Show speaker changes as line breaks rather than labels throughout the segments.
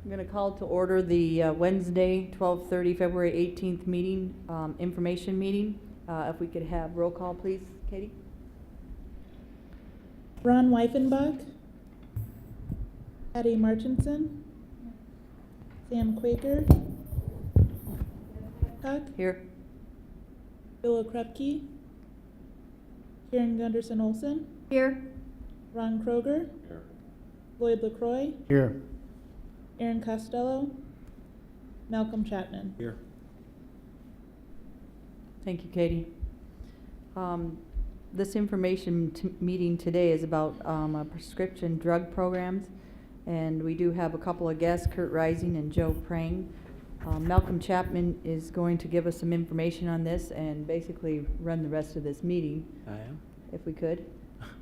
I'm going to call to order the Wednesday, 12:30, February 18th meeting, information meeting. If we could have roll call, please, Katie?
Ron Weifenbach, Patty Martinson, Sam Quaker, Tuck,
Here.
Bill Okrepke, Karen Gunderson Olson,
Here.
Ron Kroger,
Here.
Lloyd LaCroix,
Here.
Aaron Costello, Malcolm Chapman.
Here.
Thank you, Katie. This information meeting today is about prescription drug programs, and we do have a couple of guests, Kurt Rising and Joe Prang. Malcolm Chapman is going to give us some information on this and basically run the rest of this meeting,
I am.
if we could.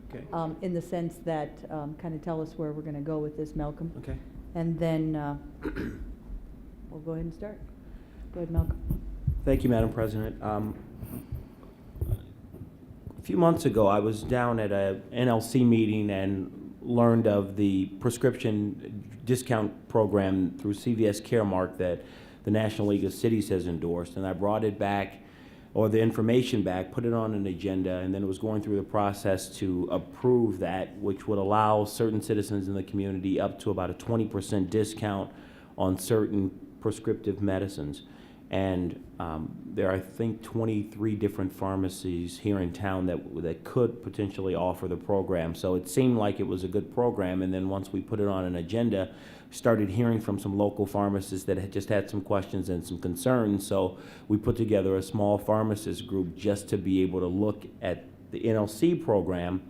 Okay.
In the sense that, kind of tell us where we're going to go with this, Malcolm.
Okay.
And then we'll go ahead and start. Go ahead, Malcolm.
Thank you, Madam President. A few months ago, I was down at a NLC meeting and learned of the prescription discount program through CVS Caremark that the National League of Cities has endorsed, and I brought it back, or the information back, put it on an agenda, and then it was going through the process to approve that, which would allow certain citizens in the community up to about a 20% discount on certain prescriptive medicines. And there are, I think, 23 different pharmacies here in town that could potentially offer the program. So it seemed like it was a good program, and then once we put it on an agenda, started hearing from some local pharmacists that had just had some questions and some concerns. So we put together a small pharmacist group just to be able to look at the NLC program.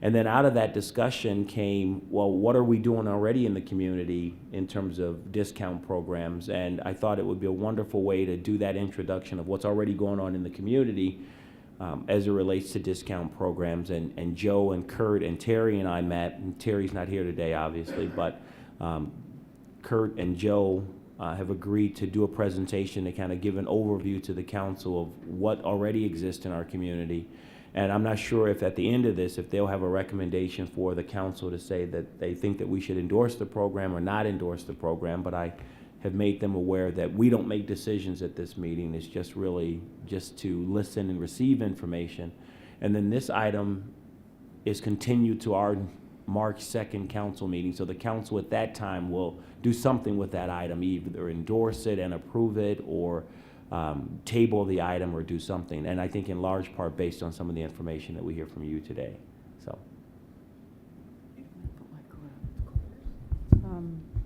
And then out of that discussion came, well, what are we doing already in the community in terms of discount programs? And I thought it would be a wonderful way to do that introduction of what's already going on in the community as it relates to discount programs. And Joe and Kurt and Terry and I met, and Terry's not here today, obviously, but Kurt and Joe have agreed to do a presentation to kind of give an overview to the council of what already exists in our community. And I'm not sure if at the end of this, if they'll have a recommendation for the council to say that they think that we should endorse the program or not endorse the program, but I have made them aware that we don't make decisions at this meeting. It's just really just to listen and receive information. And then this item is continued to our March 2nd council meeting. So the council at that time will do something with that item, either endorse it and approve it, or table the item or do something. And I think in large part based on some of the information that we hear from you today. So.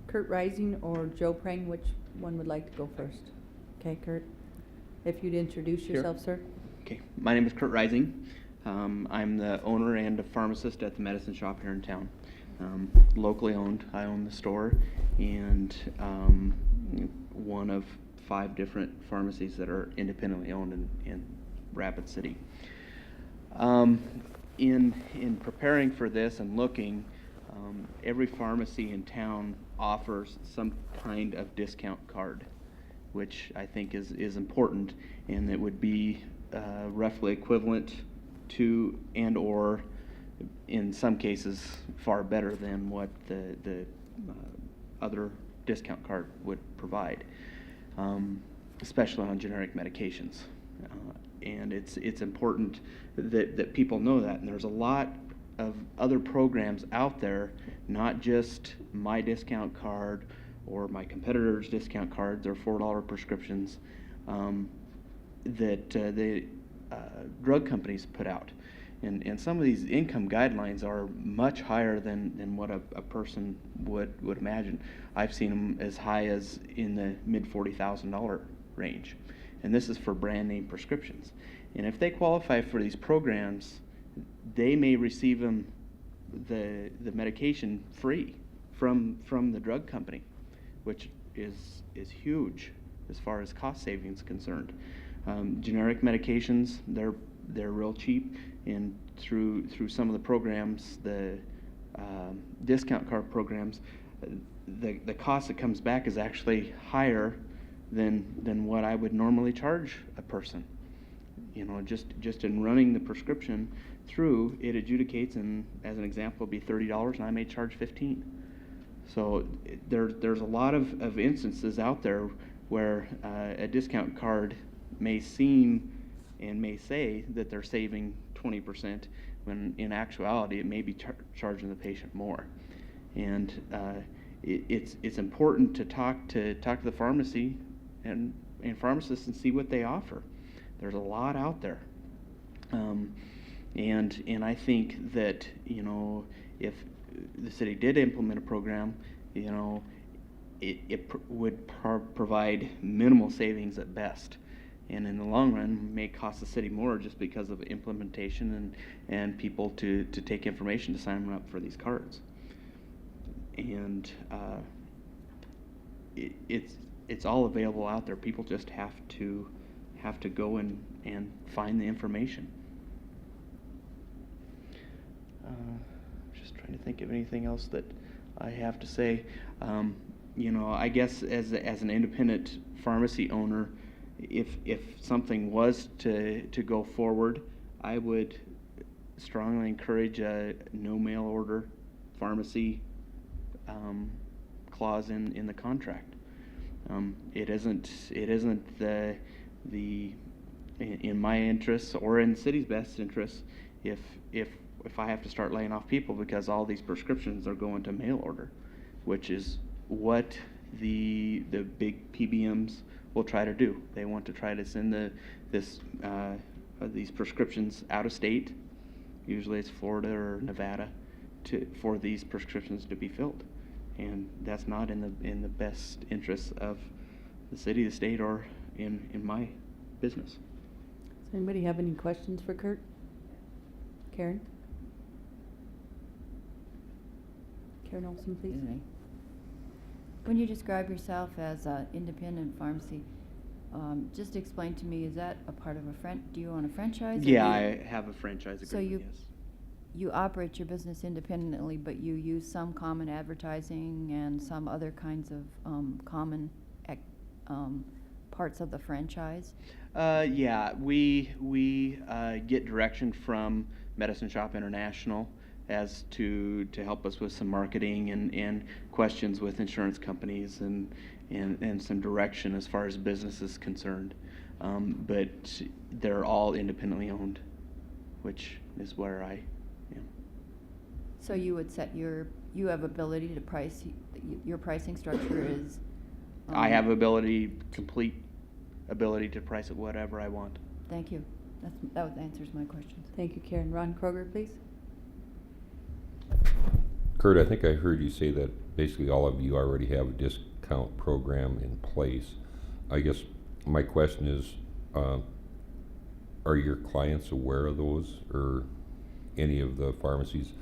Kurt Rising or Joe Prang, which one would like to go first? Okay, Kurt, if you'd introduce yourself, sir.
Okay, my name is Kurt Rising. I'm the owner and a pharmacist at the medicine shop here in town. Locally owned. I own the store and one of 5 different pharmacies that are independently owned in Rapid City. In preparing for this and looking, every pharmacy in town offers some kind of discount card, which I think is important, and it would be roughly equivalent to and or in some cases far better than what the other discount card would provide. Especially on generic medications. And it's important that people know that. And there's a lot of other programs out there, not just my discount card or my competitors' discount cards or $4 prescriptions that the drug companies put out. And some of these income guidelines are much higher than what a person would imagine. I've seen them as high as in the mid $40,000 range. And this is for brand name prescriptions. And if they qualify for these programs, they may receive them the medication free from the drug company, which is huge as far as cost savings concerned. Generic medications, they're real cheap, and through some of the programs, the discount card programs, the cost that comes back is actually higher than what I would normally charge a person. You know, just in running the prescription through, it adjudicates, and as an example, it'd be $30, and I may charge $15. So there's a lot of instances out there where a discount card may seem and may say that they're saving 20%, when in actuality it may be charging the patient more. And it's important to talk to the pharmacy and pharmacists and see what they offer. There's a lot out there. And I think that, you know, if the city did implement a program, you know, it would provide minimal savings at best, and in the long run may cost the city more just because of implementation and people to take information to sign them up for these cards. And it's all available out there. People just have to go and find the information. Just trying to think of anything else that I have to say. You know, I guess as an independent pharmacy owner, if something was to go forward, I would strongly encourage a no mail order pharmacy clause in the contract. It isn't in my interests or in the city's best interests if I have to start laying off people because all these prescriptions are going to mail order, which is what the big PBMs will try to do. They want to try to send these prescriptions out of state. Usually it's Florida or Nevada for these prescriptions to be filled, and that's not in the best interests of the city, the state, or in my business.
Does anybody have any questions for Kurt? Karen? Karen Olson, please.
Excuse me. When you describe yourself as an independent pharmacy, just explain to me, is that a part of do you own a franchise? Or
Yeah, I have a franchise agreement.
So
yes.
you operate your business independently, but you use some common advertising and some other kinds of common parts of the franchise?
Yeah, we get direction from Medicine Shop International as to help us with some marketing and questions with insurance companies and some direction as far as business is concerned. But they're all independently owned, which is where I am.
So you would you have ability to price, your pricing structure is?
I have complete ability to price it whatever I want.
Thank you. That answers my questions.
Thank you, Karen. Ron Kroger, please.
Kurt, I think I heard you say that basically all of you already have a discount program in place. I guess my question is, are your clients aware of those, or any of the pharmacies?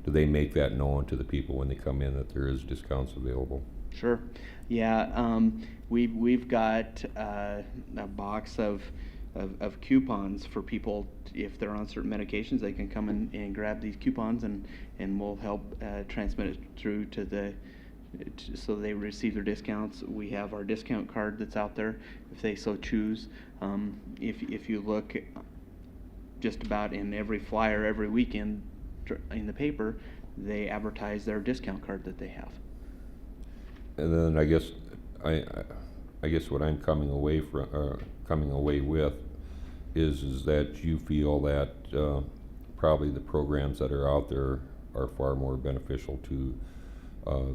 Do they make that known to the people when they come in that there is discounts available?
Sure. Yeah, we've got a box of coupons for people. If they're on certain medications, they can come in and grab these coupons, and we'll help transmit it through so they receive their discounts. We have our discount card that's out there if they so choose. If you look just about in every flyer every weekend in the paper, they advertise their discount card that they have.
And then I guess what I'm coming away with is that you feel that probably the programs that are out there are far more beneficial to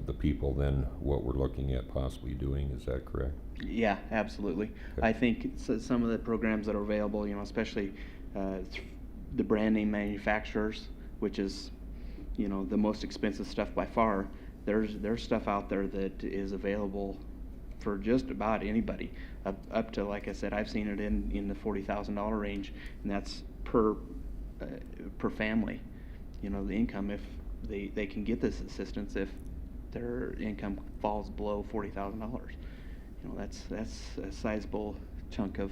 the people than what we're looking at possibly doing. Is that correct?
Yeah, absolutely.
Okay.
I think some of the programs that are available, you know, especially the brand name manufacturers, which is, you know, the most expensive stuff by far. There's stuff out there that is available for just about anybody, up to, like I said, I've seen it in the $40,000 range, and that's per family. You know, the income, if they can get this assistance if their income falls below $40,000. You know, that's a sizable chunk of,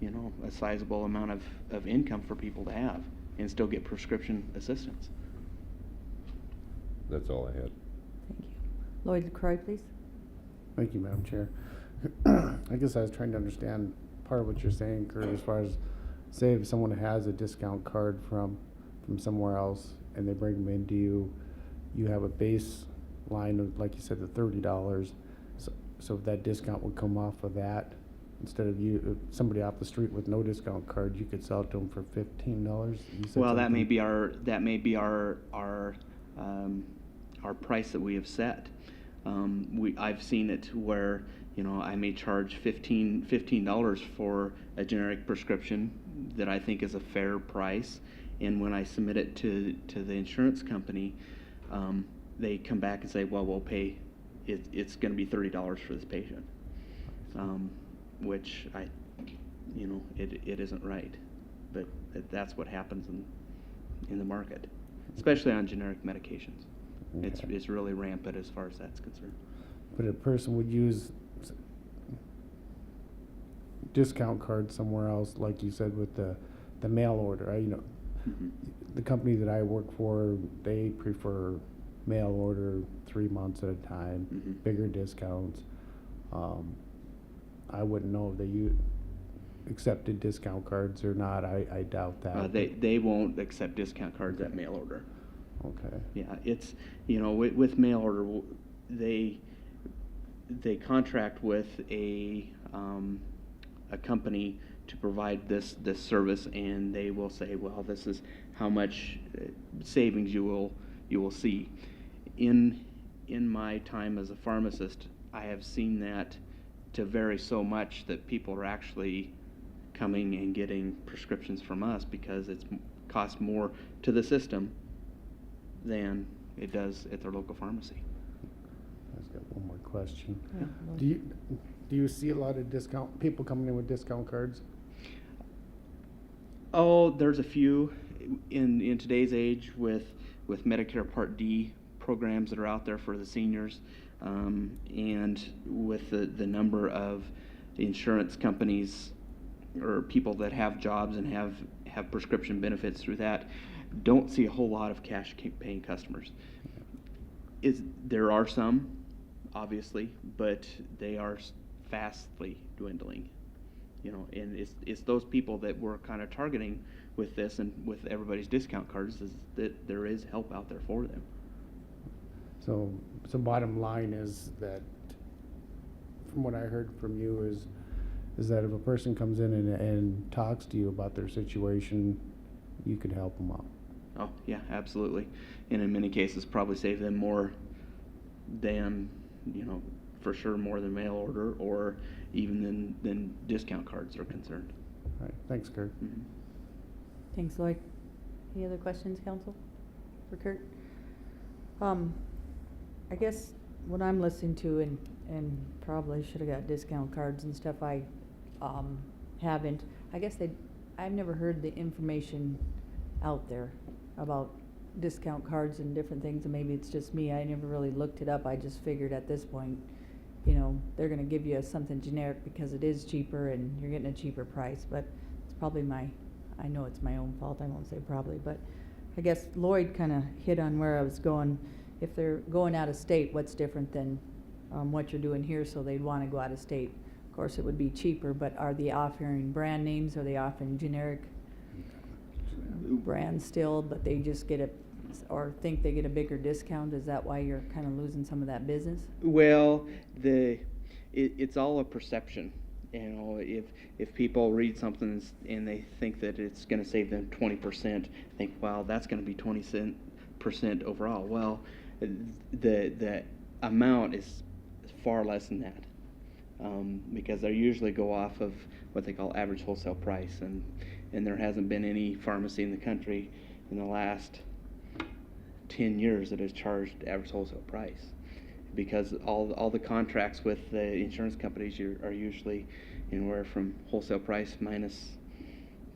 you know, a sizable amount of income for people to have and still get prescription assistance.
That's all I had.
Thank you. Lloyd LaCroix, please.
Thank you, Madam Chair. I guess I was trying to understand part of what you're saying, Kurt, as far as, say, if someone has a discount card from somewhere else and they bring them into you, you have a base line of, like you said, the $30. So that discount would come off of that. Instead of you, if somebody off the street with no discount card, you could sell it to them for $15. You said
Well, that may
something-
be our price that we have set. I've seen it where, you know, I may charge $15 for a generic prescription that I think is a fair price, and when I submit it to the insurance company, they come back and say, well, we'll pay, it's going to be $30 for this patient, which it isn't right, but that's what happens in the market, especially on generic medications.
Okay.
It's really rampant as far as that's concerned.
But a person would use discount card somewhere else, like you said, with the mail order.
Mhm.
The company that I work for, they prefer mail order 3 months at a time,
Mhm.
bigger discounts. I wouldn't know if they accepted discount cards or not. I doubt that.
They won't accept discount cards at mail order.
Okay.
Yeah, it's, with mail order, they contract with a company to provide this service, and they will say, well, this is how much savings you will see. In my time as a pharmacist, I have seen that to vary so much that people are actually coming and getting prescriptions from us because it's cost more to the system than it does at their local pharmacy.
I've got one more question.
Yeah.
Do you see a lot of people coming in with discount cards?
Oh, there's a few in today's age with Medicare Part D programs that are out there for the seniors, and with the number of insurance companies or people that have jobs and have prescription benefits through that, don't see a whole lot of cash paying customers. There are some, obviously, but they are fastly dwindling. And it's those people that we're kind of targeting with this and with everybody's discount cards, is that there is help out there for them.
So bottom line is that, from what I heard from you, is that if a person comes in and talks to you about their situation, you could help them out.
Oh, yeah, absolutely. And in many cases, probably save them more than, for sure more than mail order or even than discount cards are concerned.
All right, thanks, Kurt.
Mhm.
Thanks, Lloyd. Any other questions, council, for Kurt? I guess what I'm listening to, and probably should have got discount cards and stuff, I haven't. I guess I've never heard the information out there about discount cards and different things, and maybe it's just me. I never really looked it up. I just figured at this point, they're gonna give you something generic because it is cheaper and you're getting a cheaper price, but it's probably I know it's my own fault. I won't say probably, but I guess Lloyd kinda hit on where I was going. If they're going out of state, what's different than what you're doing here, so they'd wanna go out of state? Of course, it would be cheaper, but are they offering brand names? Are they offering generic brands still, but they just get or think they get a bigger discount? Is that why you're kind of losing some of that business?
Well, it's all a perception. If people read something and they think that it's going to save them 20%, think, wow, that's going to be 20% overall. Well, the amount is far less than that, because they usually go off of what they call average wholesale price, and there hasn't been any pharmacy in the country in the last 10 years that has charged average wholesale price, because all the contracts with the insurance companies are usually anywhere from wholesale price minus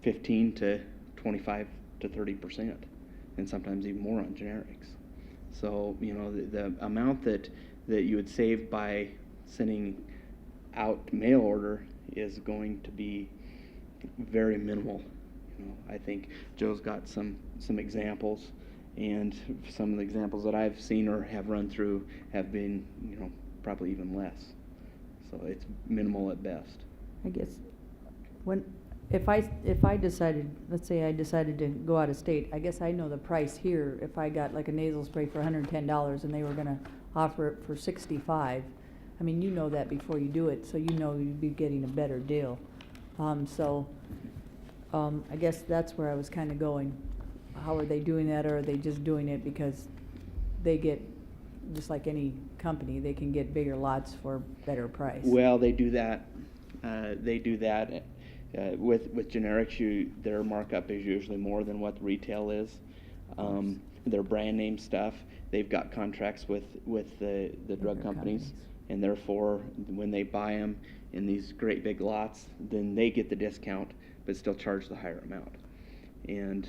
15 to 25 to 30%, and sometimes even more on generics. So the amount that you would save by sending out mail order is going to be very minimal. I think Joe's got some examples, and some of the examples that I've seen or have run through have been, probably even less. So it's minimal at best.
I guess if I decided, let's say I decided to go out of state, I guess I know the price here. If I got like a nasal spray for $110 and they were gonna offer it for 65. I mean, you know that before you do it, so you know you'd be getting a better deal. I guess that's where I was kind of going. How are they doing that, or are they just doing it because they get, just like any company, they can get bigger lots for better price?
Well, they do that. With generics, their markup is usually more than what retail is. Their brand name stuff, they've got contracts with the drug
Bigger
companies, and therefore, when they buy them in these great big lots, then they get the discount, but still charge the higher amount. And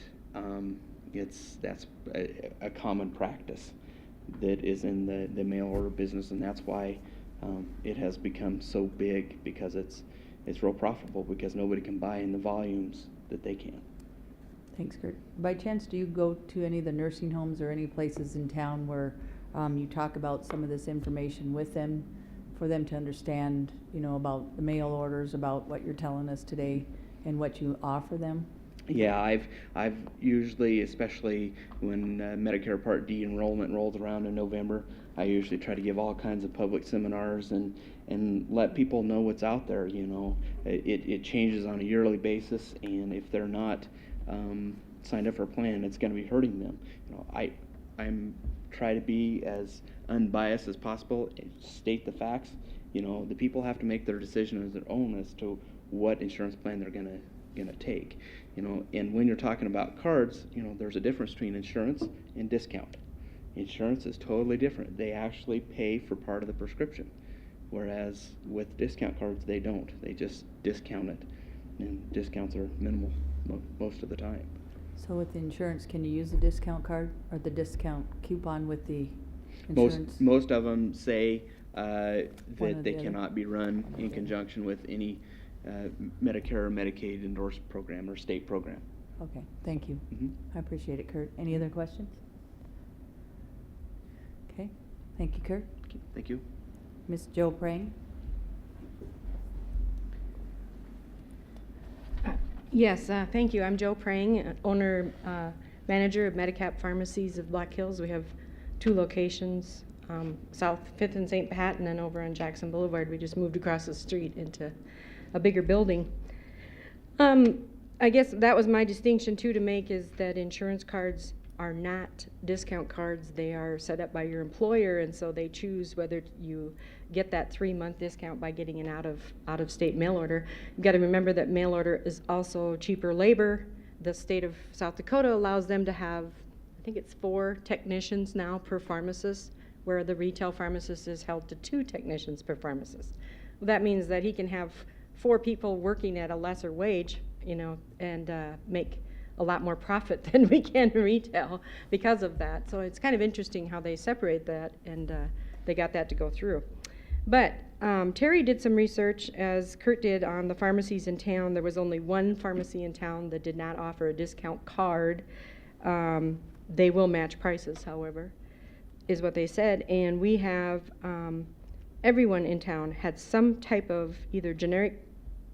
that's a common practice that is in the mail order business, and that's why it has become so big, because it's real profitable, because nobody can buy in the volumes that they can.
Thanks, Kurt. By chance, do you go to any of the nursing homes or any places in town where you talk about some of this information with them, for them to understand, about the mail orders, about what you're telling us today, and what you offer them?
Yeah, I've usually, especially when Medicare Part D enrollment rolls around in November, I usually try to give all kinds of public seminars and let people know what's out there. It changes on a yearly basis, and if they're not signed up for a plan, it's going to be hurting them. I'm try to be as unbiased as possible, state the facts. The people have to make their decision as their own as to what insurance plan they're gonna take. And when you're talking about cards, there's a difference between insurance and discount. Insurance is totally different. They actually pay for part of the prescription, whereas with discount cards, they don't. They just discount it, and discounts are minimal most of the time.
So with insurance, can you use the discount card or the discount coupon with the insurance?
Most of them say
One
that
or
they
the other.
cannot be run in conjunction with any Medicare or Medicaid endorsed program or state program.
Okay, thank you.
Mhm.
I appreciate it, Kurt. Any other questions? Okay, thank you, Kurt.
Thank you.
Ms. Joe Prang?
Yes, thank you. I'm Joe Prang, owner, manager of Medicap Pharmacies of Black Hills. We have 2 locations, South 5th and St. Pat, and then over on Jackson Boulevard. We just moved across the street into a bigger building. I guess that was my distinction too to make, is that insurance cards are not discount cards. They are set up by your employer, and so they choose whether you get that 3-month discount by getting an out-of-state mail order. You've got to remember that mail order is also cheaper labor. The state of South Dakota allows them to have, I think it's 4 technicians now per pharmacist, where the retail pharmacist is held to 2 technicians per pharmacist. Well, that means that he can have 4 people working at a lesser wage, and make a lot more profit than we can in retail because of that. So it's kind of interesting how they separate that, and they got that to go through. But Terry did some research, as Kurt did, on the pharmacies in town. There was only 1 pharmacy in town that did not offer a discount card. They will match prices, however, is what they said. And we have, everyone in town had some type of either generic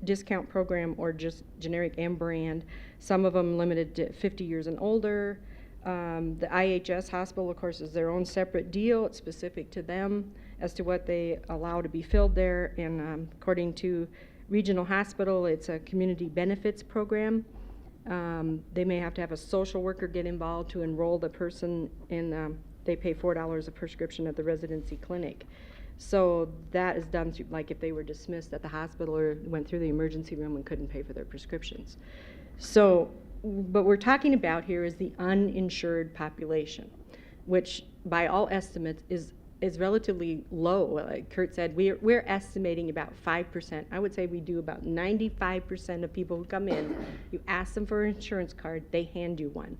discount program or just generic and brand. Some of them limited to 50 years and older. The IHS hospital, of course, is their own separate deal. It's specific to them as to what they allow to be filled there. And according to Regional Hospital, it's a community benefits program. They may have to have a social worker get involved to enroll the person in, they pay $4 a prescription at the residency clinic. So that is done through, like if they were dismissed at the hospital or went through the emergency room and couldn't pay for their prescriptions. So, what we're talking about here is the uninsured population, which by all estimates is relatively low. Like Kurt said, we're estimating about 5%. I would say we do about 95% of people who come in, you ask them for an insurance card, they hand you one.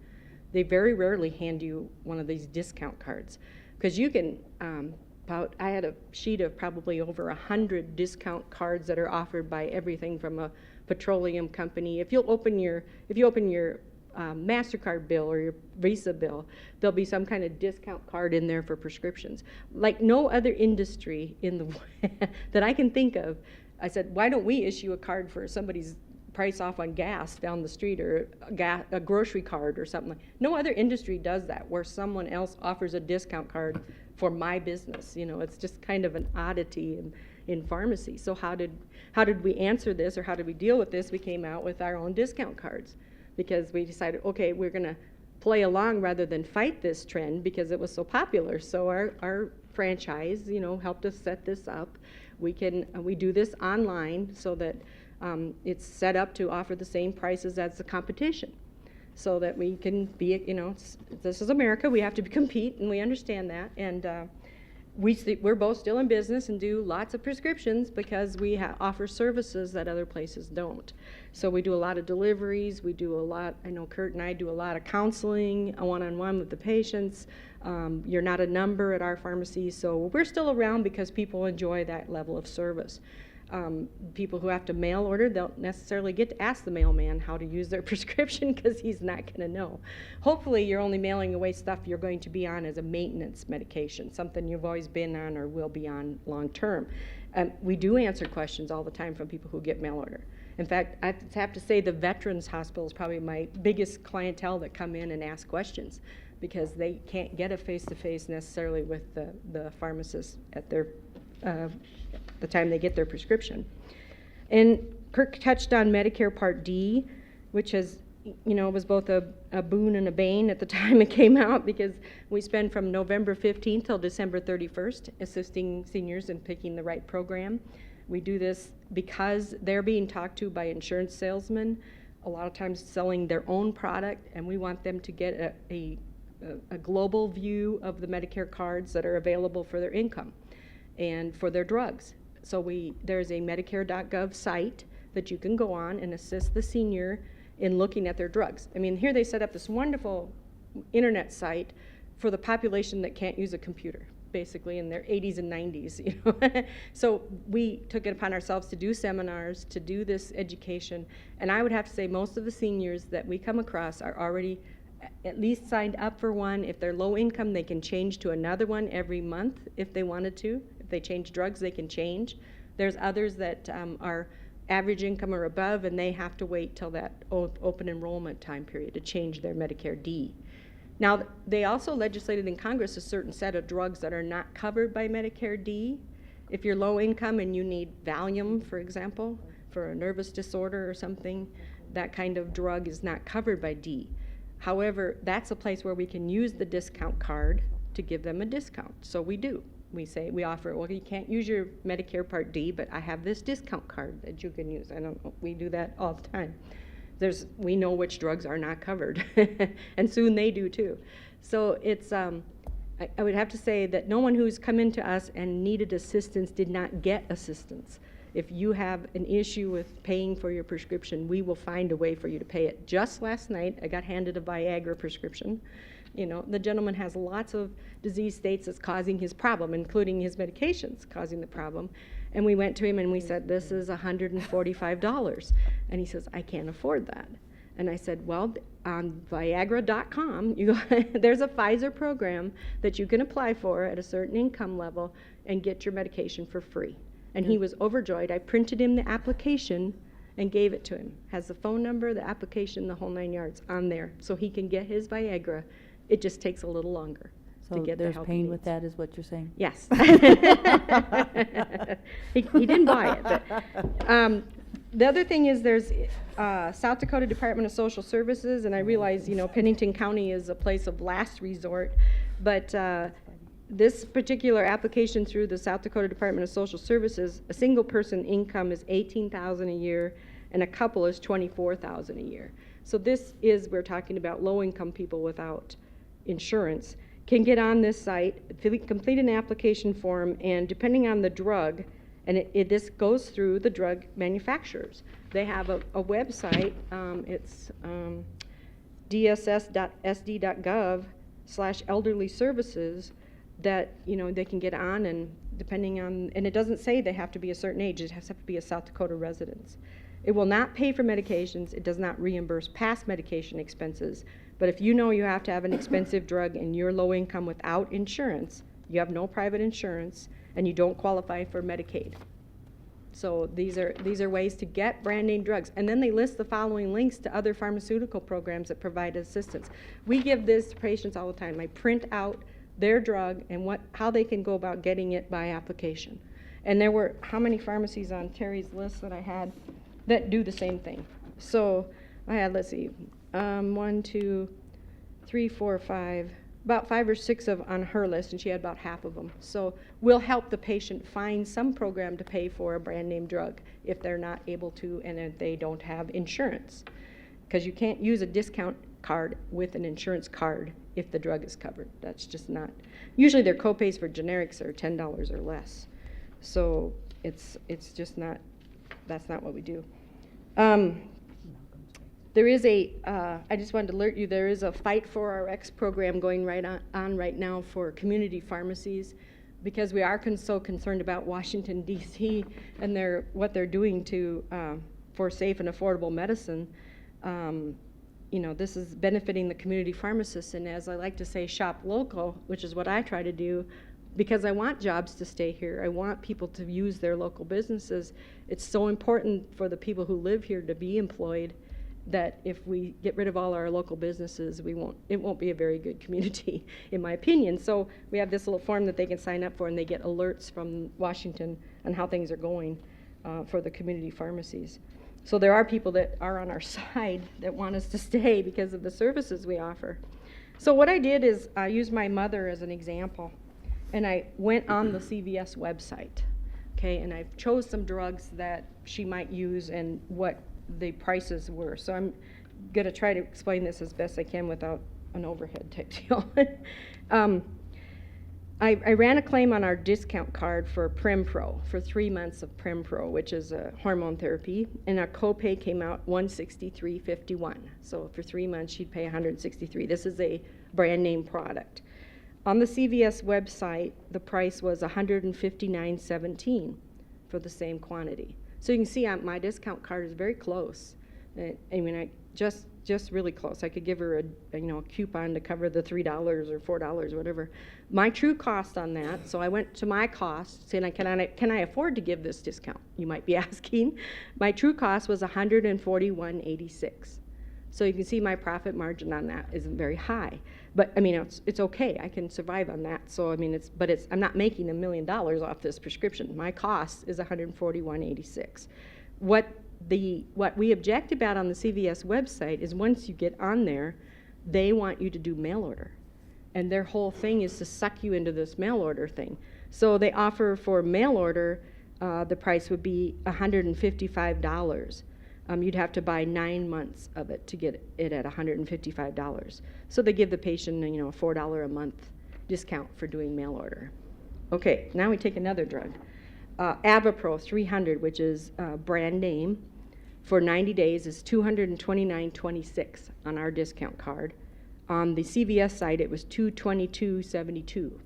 They very rarely hand you one of these discount cards, because you can, I had a sheet of probably over 100 discount cards that are offered by everything from a petroleum company. If you open your MasterCard bill or your Visa bill, there'll be some kind of discount card in there for prescriptions. Like no other industry in the that I can think of. I said, why don't we issue a card for somebody's price off on gas down the street, or a grocery card or something like. No other industry does that, where someone else offers a discount card for my business. You know, it's just kind of an oddity in pharmacy. So how did we answer this, or how did we deal with this? We came out with our own discount cards, because we decided, okay, we're going to play along rather than fight this trend because it was so popular. So our franchise, you know, helped us set this up. We do this online so that it's set up to offer the same prices as the competition, so that we can be, you know, this is America, we have to compete, and we understand that. And we're both still in business and do lots of prescriptions because we offer services that other places don't. So we do a lot of deliveries, we do a lot, I know Kurt and I do a lot of counseling, one-on-one with the patients. You're not a number at our pharmacy, so we're still around because people enjoy that level of service. People who have to mail order, don't necessarily get to ask the mailman how to use their prescription because he's not going to know. Hopefully you're only mailing away stuff you're going to be on as a maintenance medication, something you've always been on or will be on long term. We do answer questions all the time from people who get mail order. In fact, I have to say the Veterans Hospital is probably my biggest clientele that come in and ask questions, because they can't get a face-to-face necessarily with the pharmacist at their the time they get their prescription. And Kirk touched on Medicare Part D, which has, you know, was both a boon and a bane at the time it came out, because we spend from November 15th till December 31st assisting seniors in picking the right program. We do this because they're being talked to by insurance salesmen, a lot of times selling their own product, and we want them to get a global view of the Medicare cards that are available for their income and for their drugs. So there's a Medicare.gov site that you can go on and assist the senior in looking at their drugs. I mean, here they set up this wonderful internet site for the population that can't use a computer, basically in their 80s and 90s. You know? So we took it upon ourselves to do seminars, to do this education, and I would have to say most of the seniors that we come across are already at least signed up for one. If they're low income, they can change to another one every month if they wanted to. If they change drugs, they can change. There's others that are average income or above, and they have to wait till that open enrollment time period to change their Medicare D. Now, they also legislated in Congress a certain set of drugs that are not covered by Medicare D. If you're low income and you need Valium, for example, for a nervous disorder or something, that kind of drug is not covered by D. However, that's a place where we can use the discount card to give them a discount. So we do. We offer, well, you can't use your Medicare Part D, but I have this discount card that you can use. We do that all the time. We know which drugs are not covered, and soon they do too. So it's, I would have to say that no one who's come into us and needed assistance did not get assistance. If you have an issue with paying for your prescription, we will find a way for you to pay it. Just last night, I got handed a Viagra prescription. You know, the gentleman has lots of disease states that's causing his problem, including his medications causing the problem. And we went to him and we said, this is $145. And he says, I can't afford that. And I said, well, on Viagra.com, there's a Pfizer program that you can apply for at a certain income level and get your medication for free. And he was overjoyed. I printed him the application and gave it to him. Has the phone number, the application, the whole 9 yards on there, so he can get his Viagra. It just takes a little longer to get the
there's
help
pain
he
with
needs.
that, is what you're saying?
Yes. he didn't buy it. But, the other thing is there's South Dakota Department of Social Services, and I realize, you know, Pennington County is a place of last resort, but this particular application through the South Dakota Department of Social Services, a single person income is $18,000 a year, and a couple is $24,000 a year. So we're talking about low income people without insurance, can get on this site, complete an application form, and depending on the drug, and this goes through the drug manufacturers. They have a website, it's dss.sd.gov/elderly services, that, you know, they can get on, and depending on, and it doesn't say they have to be a certain age, it has to be a South Dakota residence. It will not pay for medications, it does not reimburse past medication expenses, but if you know you have to have an expensive drug and you're low income without insurance, you have no private insurance, and you don't qualify for Medicaid. So these are ways to get brand name drugs. And then they list the following links to other pharmaceutical programs that provide assistance. We give this to patients all the time. I print out their drug and how they can go about getting it by application. And there were how many pharmacies on Terry's list that I had that do the same thing? So I had, let's see, 1, 2, 3, 4, 5, about 5 or 6 on her list, and she had about half of them. So we'll help the patient find some program to pay for a brand name drug if they're not able to and if they don't have insurance. Because you can't use a discount card with an insurance card if the drug is covered. That's just not. Usually their copays for generics are $10 or less. So it's just not, that's not what we do. There is I just wanted to alert you, there is a Fight for Rx program going on right now for community pharmacies, because we are so concerned about Washington, D.C. and what they're doing for safe and affordable medicine. You know, this is benefiting the community pharmacists, and as I like to say, shop local, which is what I try to do, because I want jobs to stay here. I want people to use their local businesses. It's so important for the people who live here to be employed that if we get rid of all our local businesses, it won't be a very good community, in my opinion. So we have this little form that they can sign up for, and they get alerts from Washington on how things are going for the community pharmacies. So there are people that are on our side that want us to stay because of the services we offer. So what I did is I used my mother as an example, and I went on the CVS website, okay, and I chose some drugs that she might use and what the prices were. So I'm going to try to explain this as best I can without an overhead type deal. I ran a claim on our discount card for Prempro, for 3 months of Prempro, which is a hormone therapy, and our copay came out $163.51. So for 3 months, she'd pay $163. This is a brand name product. On the CVS website, the price was $159.17 for the same quantity. So you can see my discount card is very close. I mean, just really close. I could give her a coupon to cover the $3 or $4, whatever. My true cost on that, so I went to my cost, saying, can I afford to give this discount? You might be asking. My true cost was $141.86. So you can see my profit margin on that isn't very high. But I mean, it's okay. I can survive on that. So I mean, I'm not making $1 million off this prescription. My cost is $141.86. What we object about on the CVS website is once you get on there, they want you to do mail order. And their whole thing is to suck you into this mail order thing. So they offer for mail order, the price would be $155. You'd have to buy 9 months of it to get it at $155. So they give the patient, a $4 a month discount for doing mail order. Okay, now we take another drug. Avapro 300, which is brand name, for 90 days is $229.26 on our discount card. On the CVS site, it was $222.72.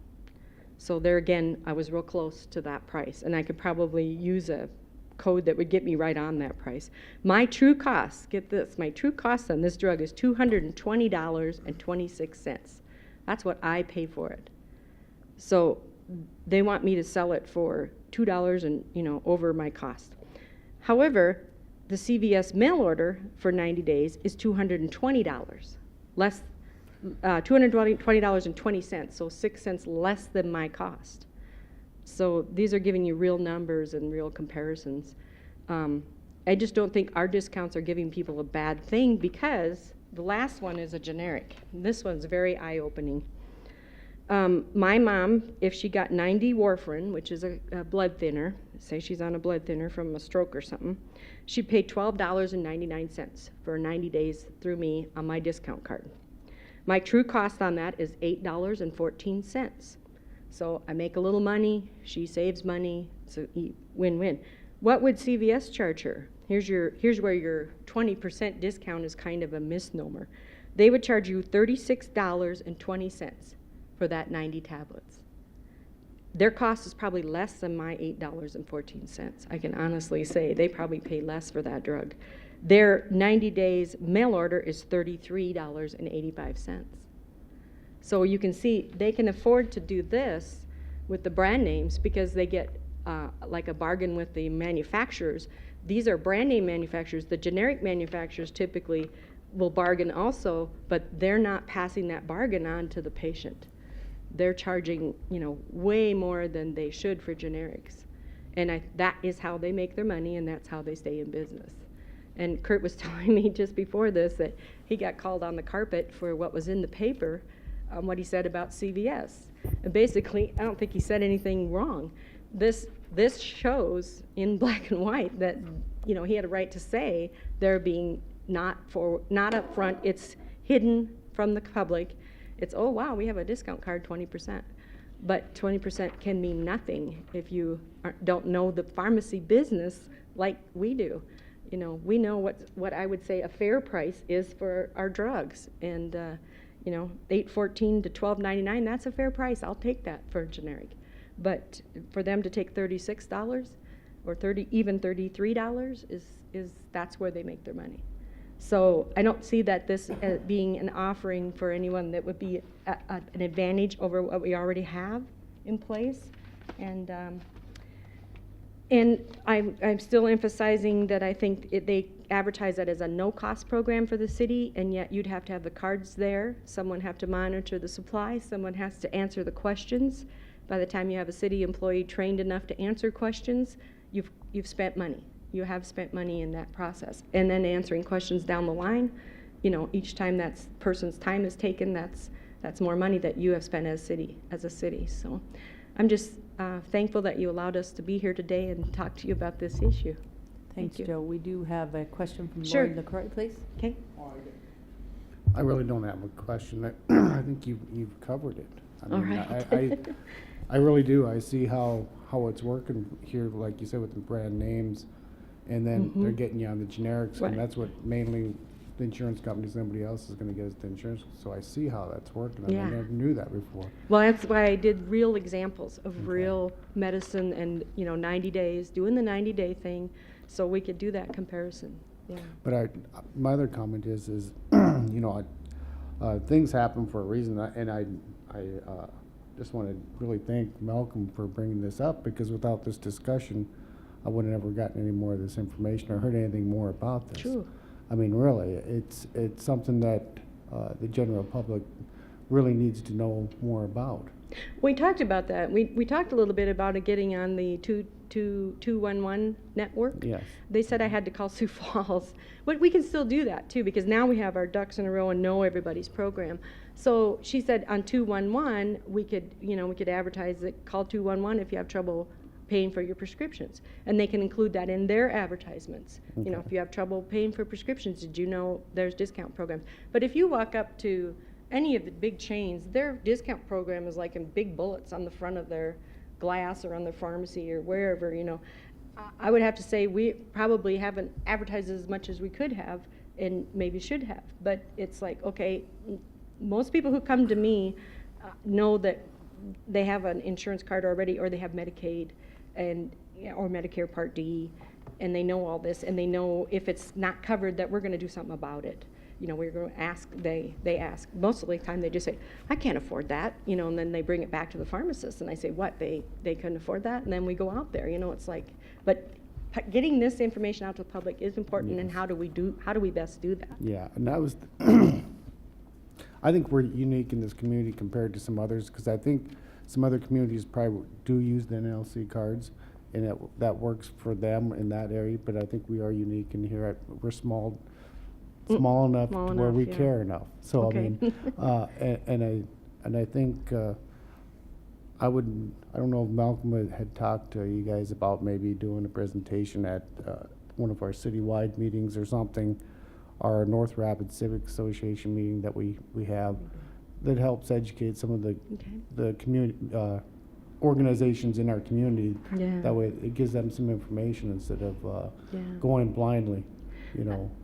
So there again, I was real close to that price, and I could probably use a code that would get me right on that price. My true cost, get this, my true cost on this drug is $220.26. That's what I pay for it. So they want me to sell it for $2 and over my cost. However, the CVS mail order for 90 days is $220, less $220.20, so 6 cents less than my cost. So these are giving you real numbers and real comparisons. I just don't think our discounts are giving people a bad thing, because the last one is a generic. This one's very eye-opening. My mom, if she got 90 warfarin, which is a blood thinner, say she's on a blood thinner from a stroke or something, she'd pay $12.99 for 90 days through me on my discount card. My true cost on that is $8.14. So I make a little money, she saves money, so win-win. What would CVS charge her? Here's where your 20% discount is kind of a misnomer. They would charge you $36.20 for that 90 tablets. Their cost is probably less than my $8.14. I can honestly say they probably pay less for that drug. Their 90 days mail order is $33.85. So you can see they can afford to do this with the brand names because they get like a bargain with the manufacturers. These are brand name manufacturers. The generic manufacturers typically will bargain also, but they're not passing that bargain on to the patient. they're charging, way more than they should for generics. And that is how they make their money, and that's how they stay in business. And Kurt was telling me just before this that he got called on the carpet for what was in the paper, what he said about CVS. And basically, I don't think he said anything wrong. This shows in black and white that, he had a right to say they're being not up front. It's hidden from the public. It's, oh, wow, we have a discount card, 20%. But 20% can mean nothing if you don't know the pharmacy business like we do. We know what I would say a fair price is for our drugs. And, $8.14 to $12.99, that's a fair price. I'll take that for a generic. But for them to take $36 or even $33 is that's where they make their money. So I don't see that this being an offering for anyone that would be an advantage over what we already have in place. And I'm still emphasizing that I think they advertise that as a no-cost program for the city, and yet you'd have to have the cards there. Someone have to monitor the supply. Someone has to answer the questions. By the time you have a city employee trained enough to answer questions, you've spent money. You have spent money in that process. And then answering questions down the line, each time that person's time is taken, that's more money that you have spent as a city. So I'm just thankful that you allowed us to be here today and talk to you about this issue.
Thanks,
Thank you.
Joe. We do have a question from
Sure.
Lloyd LaCroix, please.
Okay.
I really don't have a question. I think you've covered it.
All right.
I really do. I see how it's working here, like you said, with the brand names, and then they're getting you on the generics,
Right.
and that's what mainly the insurance companies, nobody else is going to get us the insurance. So I see how that's working.
Yeah.
I never knew that before.
Well, that's why I did real examples of real medicine and, 90 days, doing the 90-day thing, so we could do that comparison. Yeah.
But my other comment is things happen for a reason, and I just want to really thank Malcolm for bringing this up, because without this discussion, I would have never gotten any more of this information or heard anything more about this.
True.
I mean, really, it's something that the general public really needs to know more about.
We talked about that. We talked a little bit about it getting on the 211 network.
Yes.
They said I had to call Sioux Falls. But we can still do that too, because now we have our ducks in a row and know everybody's program. So she said on 211 we could advertise that call 211 if you have trouble paying for your prescriptions, and they can include that in their advertisements.
Okay.
If you have trouble paying for prescriptions, did you know there's discount programs? But if you walk up to any of the big chains, their discount program is like in big bullets on the front of their glass or on their pharmacy or wherever. I would have to say we probably haven't advertised as much as we could have and maybe should have. But it's like, okay, most people who come to me know that they have an insurance card already, or they have Medicaid or Medicare Part D, and they know all this, and they know if it's not covered that we're going to do something about it. We're going to ask, they ask. Most of the time they just say, I can't afford that, and then they bring it back to the pharmacist, and I say, what, they couldn't afford that? And then we go out there, it's like, but getting this information out to the public is important, and
Yes.
how do we best do that?
Yeah, and that was, I think we're unique in this community compared to some others, because I think some other communities probably do use the NLC cards, and that works for them in that area, but I think we are unique in here. We're small enough
Small
to where
enough,
we
yeah.
care enough. So
Okay.
I mean, and I think I don't know if Malcolm had talked to you guys about maybe doing a presentation at one of our citywide meetings or something, our North Rapids Civic Association meeting that we have, that helps educate some of the community organizations in our community.
Yeah.
That way it gives them some information instead of
Yeah.
going blindly.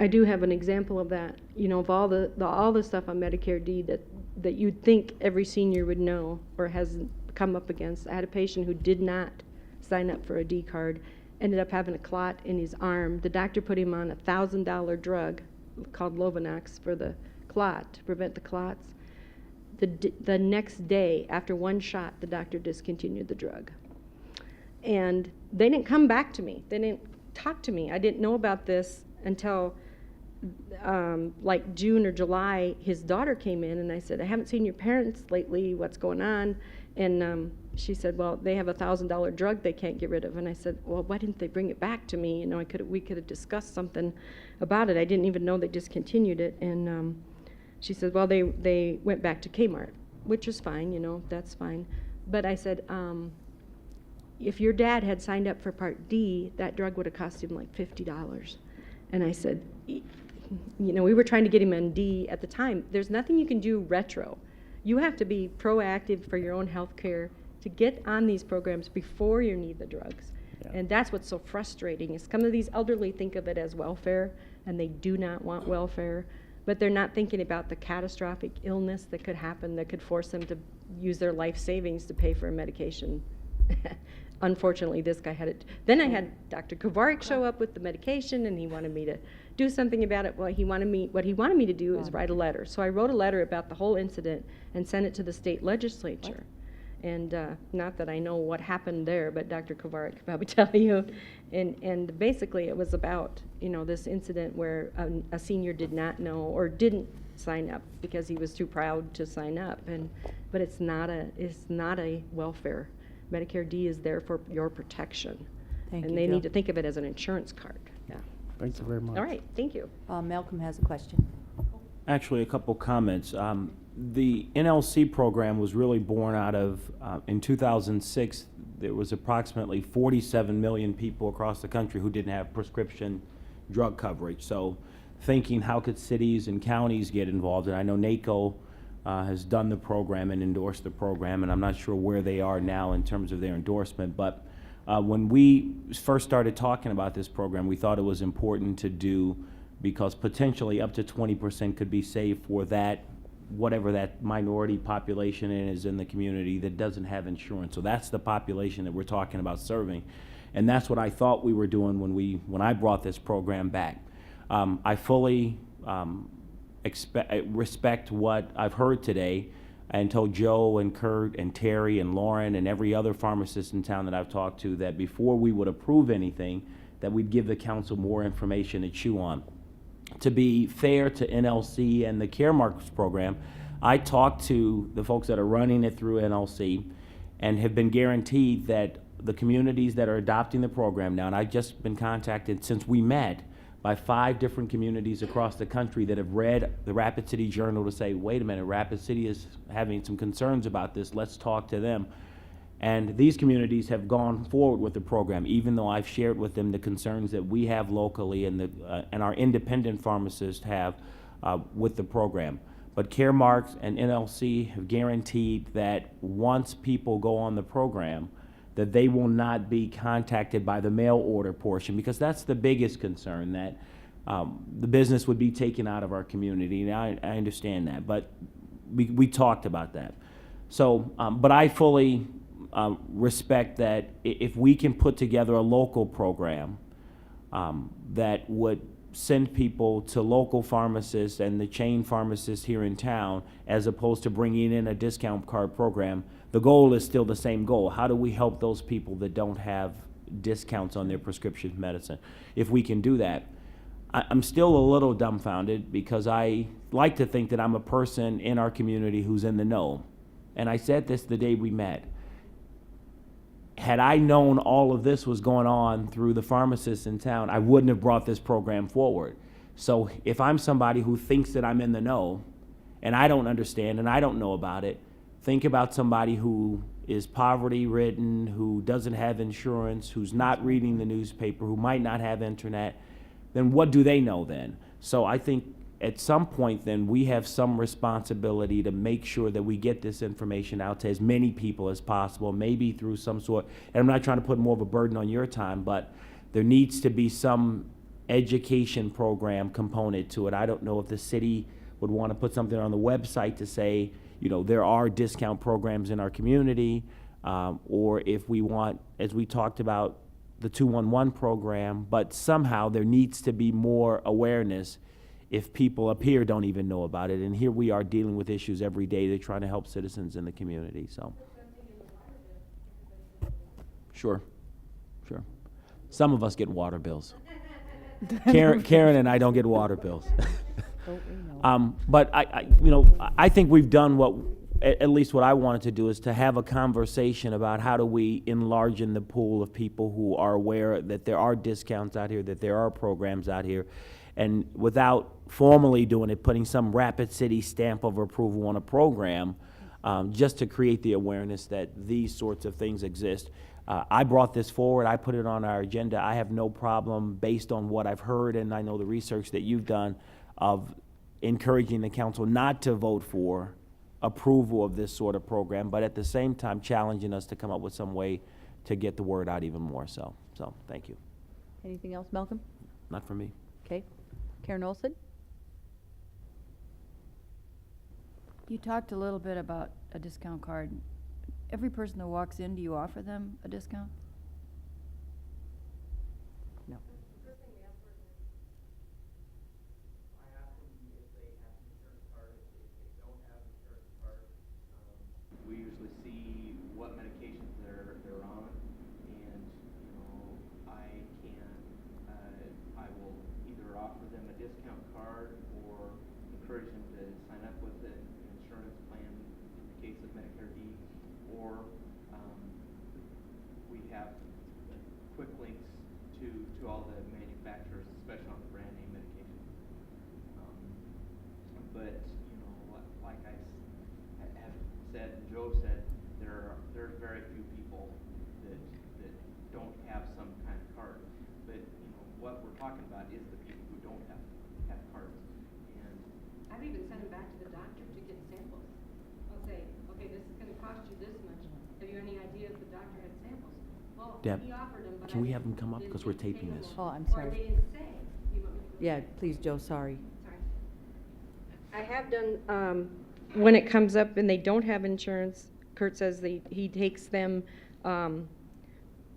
I do have an example of that, of all the stuff on Medicare D that you'd think every senior would know or has come up against. I had a patient who did not sign up for a D card, ended up having a clot in his arm. The doctor put him on a $1,000 drug called Lovenox for the clot, to prevent the clots. The next day, after one shot, the doctor discontinued the drug. And they didn't come back to me. They didn't talk to me. I didn't know about this until like June or July, his daughter came in and I said, I haven't seen your parents lately, what's going on? And she said, well, they have a $1,000 drug they can't get rid of. And I said, well, why didn't they bring it back to me? You know, we could have discussed something about it. I didn't even know they discontinued it. And she said, well, they went back to Kmart, which is fine, you know, that's fine. But I said, if your dad had signed up for Part D, that drug would have cost him like $50. And I said, you know, we were trying to get him on D at the time. There's nothing you can do retro. You have to be proactive for your own health care to get on these programs before you need the drugs.
Yeah.
And that's what's so frustrating is some of these elderly think of it as welfare, and they do not want welfare, but they're not thinking about the catastrophic illness that could happen that could force them to use their life savings to pay for a medication. Unfortunately, this guy had it. Then I had Dr. Kovarik show up with the medication, and he wanted me to do something about it. What he wanted me to do is write a letter. So I wrote a letter about the whole incident and sent it to the state legislature. And not that I know what happened there, but Dr. Kovarik could probably tell you. And basically, it was about, you know, this incident where a senior did not know or didn't sign up because he was too proud to sign up. But it's not a welfare. Medicare D is there for your protection.
Thank you,
And they
Jill.
need to think of it as an insurance card. Yeah.
Thank you very much.
All right, thank you.
Malcolm has a question.
Actually, a couple comments. The NLC program was really born out of, in 2006, there was approximately 47 million people across the country who didn't have prescription drug coverage. So thinking, how could cities and counties get involved? And I know NACO has done the program and endorsed the program, and I'm not sure where they are now in terms of their endorsement. But when we first started talking about this program, we thought it was important to do because potentially up to 20% could be saved for that, whatever that minority population is in the community that doesn't have insurance. So that's the population that we're talking about serving. And that's what I thought we were doing when I brought this program back. I fully respect what I've heard today and told Joe and Kurt and Terry and Lauren and every other pharmacist in town that I've talked to that before we would approve anything, that we'd give the council more information to chew on. To be fair to NLC and the Caremarks program, I talked to the folks that are running it through NLC and have been guaranteed that the communities that are adopting the program now, and I've just been contacted since we met by 5 different communities across the country that have read the Rapid City Journal to say, wait a minute, Rapid City is having some concerns about this, let's talk to them. And these communities have gone forward with the program, even though I've shared with them the concerns that we have locally and our independent pharmacists have with the program. But Caremarks and NLC have guaranteed that once people go on the program, that they will not be contacted by the mail order portion, because that's the biggest concern, that the business would be taken out of our community. And I understand that, but we talked about that. So, but I fully respect that if we can put together a local program that would send people to local pharmacists and the chain pharmacists here in town, as opposed to bringing in a discount card program, the goal is still the same goal. How do we help those people that don't have discounts on their prescription medicine? If we can do that, I'm still a little dumbfounded because I like to think that I'm a person in our community who's in the know. And I said this the day we met. Had I known all of this was going on through the pharmacists in town, I wouldn't have brought this program forward. So if I'm somebody who thinks that I'm in the know and I don't understand and I don't know about it, think about somebody who is poverty-ridden, who doesn't have insurance, who's not reading the newspaper, who might not have internet, then what do they know then? So I think at some point then we have some responsibility to make sure that we get this information out to as many people as possible, maybe through some sort, and I'm not trying to put more of a burden on your time, but there needs to be some education program component to it. I don't know if the city would want to put something on the website to say, you know, there are discount programs in our community, or if we want, as we talked about, the 211 program, but somehow there needs to be more awareness if people up here don't even know about it. And here we are dealing with issues every day. They're trying to help citizens in the community, so. Sure. Some of us get water bills. Karen and I don't get water bills.
Don't we know?
But I think we've done what, at least what I wanted to do, is to have a conversation about how do we enlarge in the pool of people who are aware that there are discounts out here, that there are programs out here, and without formally doing it, putting some Rapid City stamp of approval on a program, just to create the awareness that these sorts of things exist. I brought this forward, I put it on our agenda. I have no problem, based on what I've heard, and I know the research that you've done, of encouraging the council not to vote for approval of this sort of program, but at the same time challenging us to come up with some way to get the word out even more. So thank you.
Anything else, Malcolm?
Not for me.
Okay. Karen Olson?
You talked a little bit about a discount card. Every person that walks in, do you offer them a discount?
No.
We usually see what medications they're on, and I will either offer them a discount card or encourage them to sign up with an insurance plan in the case of Medicare D, or we have quick links to all the manufacturers, especially on the brand name medications. But like I have said, and Joe said, there's very few people that don't have some kind of card. But what we're talking about is the people who don't have cards. And
I've even sent them back to the doctor to get samples. I'll say, okay, this is gonna cost you this much. Have you any idea if the doctor had samples? Well,
Deb,
he offered them, but
can we
I
have them come up,
didn't
'cause we're
take
taping
them
this?
Oh, I'm
Or
sorry.
they didn't say. You want me to-
Yeah, please, Joe, sorry.
Sorry.
I have done, when it comes up and they don't have insurance, Kurt says he takes them,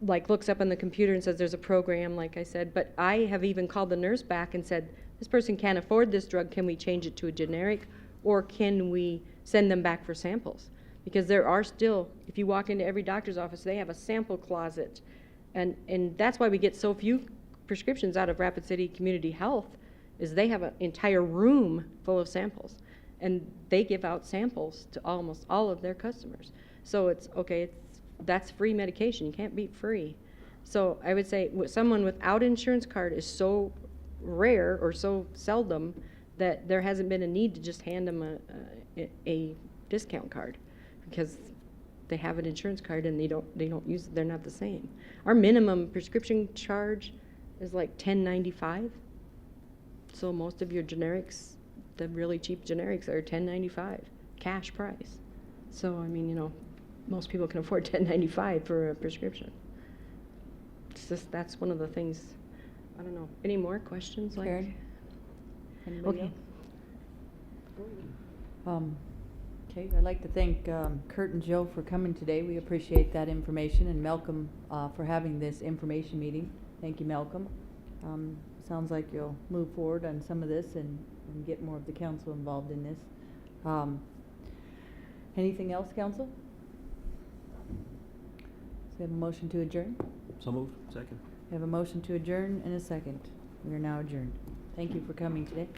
like looks up on the computer and says there's a program, like I said, but I have even called the nurse back and said, this person can't afford this drug, can we change it to a generic, or can we send them back for samples? Because there are still, if you walk into every doctor's office, they have a sample closet, and that's why we get so few prescriptions out of Rapid City Community Health, is they have an entire room full of samples, and they give out samples to almost all of their customers. So it's, okay, that's free medication, you can't beat free. So I would say someone without insurance card is so rare or so seldom that there hasn't been a need to just hand them a discount card, because they have an insurance card and they don't use it, they're not the same. Our minimum prescription charge is like $10.95. So most of your generics, the really cheap generics, are $10.95 cash price. So I mean, most people can afford $10.95 for a prescription. It's just, that's one of the things. I don't know. Any more questions?
Karen? Anybody
Okay.
else? Okay, I'd like to thank Kurt and Joe for coming today. We appreciate that information, and Malcolm for having this information meeting. Thank you, Malcolm. Sounds like you'll move forward on some of this and get more of the council involved in this. Anything else, council? So we have a motion to adjourn?
So moved. Second.
We have a motion to adjourn and a second. We are now adjourned. Thank you for coming today.